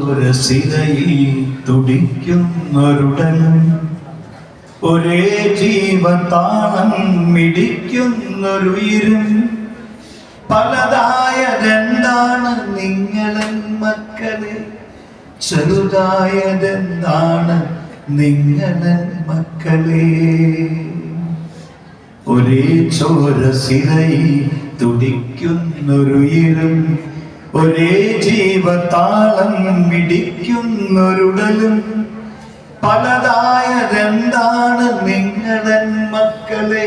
ഒരു സിരയിൽ തുടിക്കുന്നൊരുടലും ഒരേ ജീവതാളം മിടിക്കുന്നൊരുയിരും പലതായതെന്താണ് നിങ്ങളൻ മക്കളെ, ചെറുതായതെന്താണ് നിങ്ങളൻ മക്കളെ. ഒരേ ചോര സിരയിൽ തുടിക്കുന്നൊരുയിരും ഒരേ ജീവതാളം മിടിക്കുന്നൊരുടലും പലതായതെന്താണ് നിങ്ങളൻ മക്കളെ,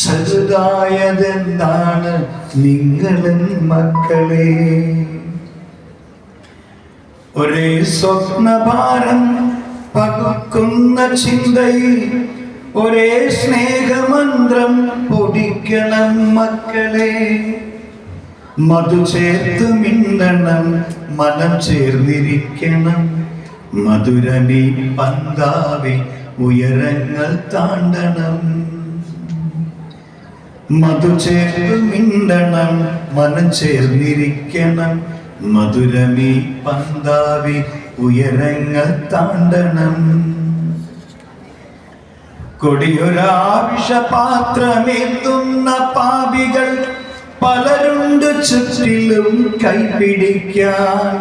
ചെറുതായതെന്താണ് നിങ്ങളൻ മക്കളെ. ഒരേ സ്വപ്നഭാരം പകുക്കുന്ന ചിന്തയിൽ ഒരേ സ്നേഹമന്ത്രം പൊടിക്കണം മക്കളെ. മധു ചേർത്ത് മിന്നണം, മനം ചേർന്നിരിക്കണം, മധുരമീ പന്താവിൽ ഉയരങ്ങൾ താണ്ടണം. മധു ചേർത്ത് മിന്നണം, മനം ചേർന്നിരിക്കണം, മധുരമീ പന്താവിൽ ഉയരങ്ങൾ താണ്ടണം. കൊടിയൊരാവിഷപാത്രമേത്തുന്ന പാപികൾ പലരുണ്ട് ചുറ്റിലും കൈപിടിക്കാൻ.